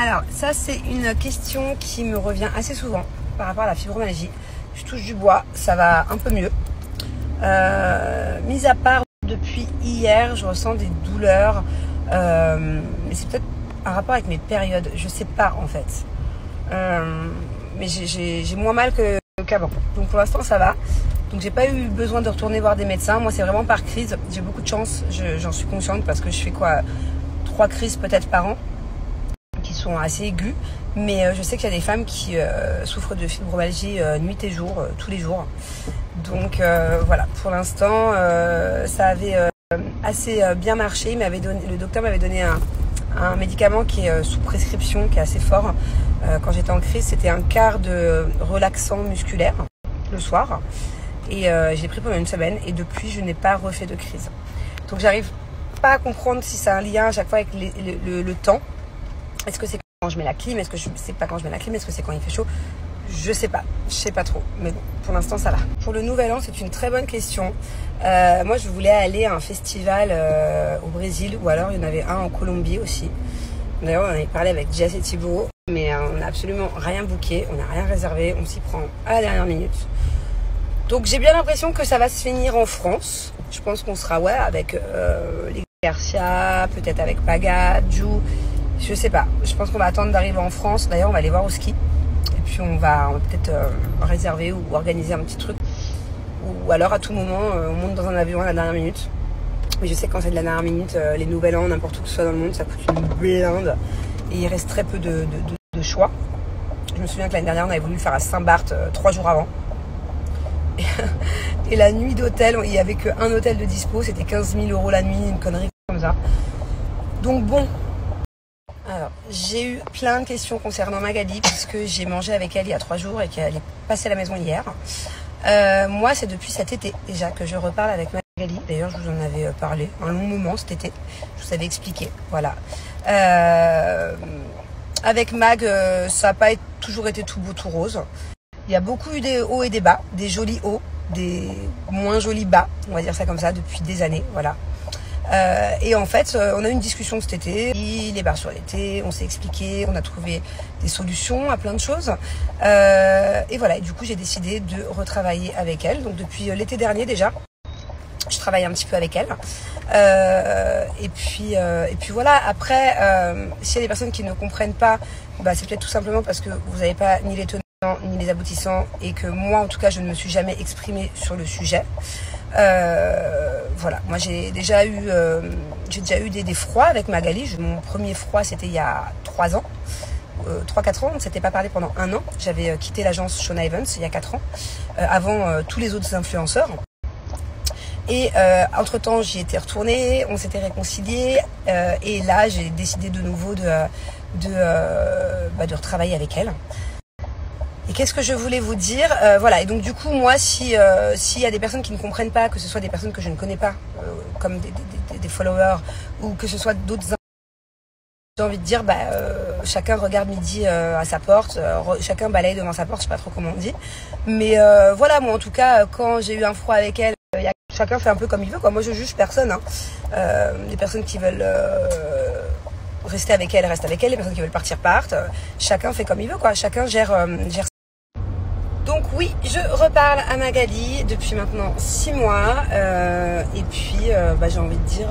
Alors ça c'est une question qui me revient assez souvent par rapport à la fibromyalgie. Je touche du bois, ça va un peu mieux. Mis à part depuis hier, je ressens des douleurs. Mais c'est peut-être un rapport avec mes périodes, je sais pas en fait. Mais j'ai moins mal qu'avant. Donc pour l'instant ça va. Donc j'ai pas eu besoin de retourner voir des médecins. Moi c'est vraiment par crise. J'ai beaucoup de chance, j'en suis consciente parce que je fais quoi, 3 crises peut-être par an qui sont assez aiguës. Mais je sais qu'il y a des femmes qui souffrent de fibromyalgie nuit et jour, tous les jours. Donc voilà, pour l'instant ça avait assez bien marché. Le docteur m'avait donné un médicament qui est sous prescription, qui est assez fort. Quand j'étais en crise, c'était un quart de relaxant musculaire le soir. Et je l'ai pris pendant une semaine et depuis, je n'ai pas refait de crise. Donc j'arrive pas à comprendre si ça a un lien à chaque fois avec le temps. Est-ce que c'est quand je mets la clim? Est-ce que je sais pas quand je mets la clim? Est-ce que c'est quand il fait chaud? Je sais pas trop, mais bon, pour l'instant ça va. Pour le nouvel an, c'est une très bonne question. Moi je voulais aller à un festival au Brésil, ou alors il y en avait un en Colombie aussi. D'ailleurs on avait parlé avec Jess et Thibaut, mais on n'a absolument rien booké, on n'a rien réservé, on s'y prend à la dernière minute. Donc j'ai bien l'impression que ça va se finir en France. Je pense qu'on sera avec les Garcia, peut-être avec Paga, Ju, je sais pas. Je pense qu'on va attendre d'arriver en France. D'ailleurs on va aller voir au ski. Et puis on va peut-être réserver ou organiser un petit truc. Ou alors à tout moment, on monte dans un avion à la dernière minute. Mais je sais que quand c'est de la dernière minute, les Nouvel An, n'importe où que ce soit dans le monde, ça coûte une blinde. Et il reste très peu de choix. Je me souviens que l'année dernière, on avait voulu le faire à Saint-Barth 3 jours avant. Et la nuit d'hôtel, il n'y avait qu'un hôtel de dispo. C'était 15 000 € la nuit, une connerie comme ça. Donc bon. Alors, j'ai eu plein de questions concernant Magali puisque j'ai mangé avec elle il y a 3 jours et qu'elle est passée à la maison hier. Moi, c'est depuis cet été déjà que je reparle avec Magali. D'ailleurs, je vous en avais parlé un long moment cet été. Je vous avais expliqué. Voilà. Avec Mag, ça n'a pas toujours été tout beau, tout rose. Il y a beaucoup eu des hauts et des bas, des jolis hauts, des moins jolis bas, on va dire ça comme ça, depuis des années. Voilà. Et en fait, on a eu une discussion cet été, les bars sur l'été, on s'est expliqué, on a trouvé des solutions à plein de choses. Et voilà, et du coup, j'ai décidé de retravailler avec elle. Donc depuis l'été dernier déjà, je travaille un petit peu avec elle. Et puis voilà, après, s'il y a des personnes qui ne comprennent pas, bah, c'est peut-être tout simplement parce que vous n'avez pas ni les tenants ni les aboutissants et que moi, en tout cas, je ne me suis jamais exprimée sur le sujet. Voilà, moi j'ai déjà eu des froids avec Magali. Mon premier froid c'était il y a 3 ans, 3-4 ans, on ne s'était pas parlé pendant 1 an. J'avais quitté l'agence Shona Evans il y a 4 ans, avant tous les autres influenceurs. Et entre temps j'y étais retournée, on s'était réconciliés et là j'ai décidé de nouveau de retravailler avec elle. Et qu'est-ce que je voulais vous dire, voilà, et donc du coup moi s'il y a des personnes qui ne comprennent pas, que ce soit des personnes que je ne connais pas comme des followers ou que ce soit d'autres, j'ai envie de dire chacun regarde midi à sa porte, chacun balaye devant sa porte, je sais pas trop comment on dit, mais voilà, moi en tout cas quand j'ai eu un froid avec elle, chacun fait un peu comme il veut quoi. Moi je juge personne, hein. Les personnes qui veulent rester avec elle restent avec elle, les personnes qui veulent partir partent, chacun fait comme il veut quoi, chacun gère. Donc oui, je reparle à Magali depuis maintenant 6 mois et puis j'ai envie de dire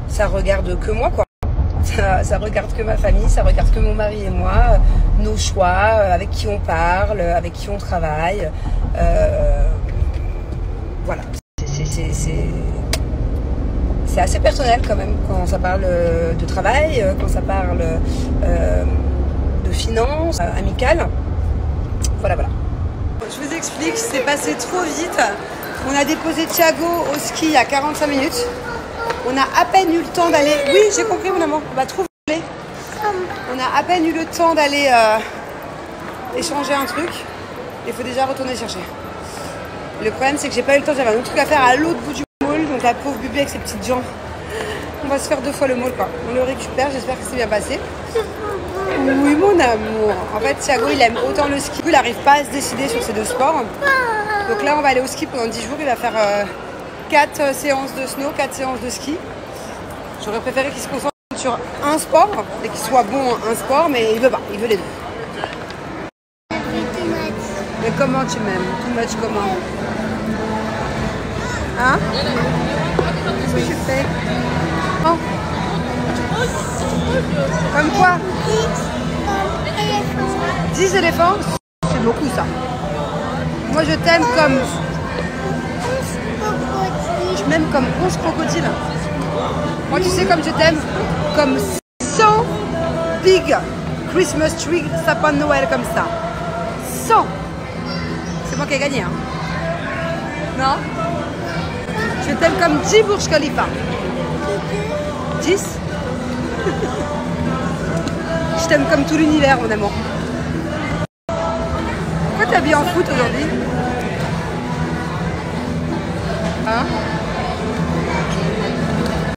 ça regarde que moi quoi, ça regarde que ma famille, ça regarde que mon mari et moi, nos choix, avec qui on parle, avec qui on travaille, voilà, c'est assez personnel quand même quand ça parle de travail, quand ça parle de finances, amicales. Voilà. Je vous explique, c'est passé trop vite. On a déposé Thiago au ski il y a 45 minutes. On a à peine eu le temps d'aller... Oui, j'ai compris mon amour. On va trouver. On a à peine eu le temps d'aller échanger un truc. Il faut déjà retourner chercher. Le problème, c'est que j'ai pas eu le temps. J'avais un autre truc à faire à l'autre bout du mall. Donc la pauvre bébé avec ses petites jambes. On va se faire 2 fois le mall quoi. On le récupère, j'espère que c'est bien passé. Oui mon amour. En fait Thiago il aime autant le ski. Il n'arrive pas à se décider sur ces 2 sports. Donc là on va aller au ski pendant 10 jours. Il va faire 4 séances de snow, 4 séances de ski. J'aurais préféré qu'il se concentre sur un sport et qu'il soit bon en un sport, mais il veut pas, il veut les deux. Mais comment tu m'aimes? Too much comment? Hein? Qu'est-ce que tu fais? Oh. Comme quoi? 10 éléphants? C'est beaucoup ça. Moi je t'aime comme... Je m'aime comme 11 crocodiles. Moi tu sais comme je t'aime? Comme 100 big Christmas tree sapin de Noël comme ça. 100. C'est moi qui ai gagné hein. Non? Je t'aime comme 10 Burj Khalifa. 10? Je t'aime comme tout l'univers mon amour. Pourquoi t'es habillée en foot aujourd'hui? Hein?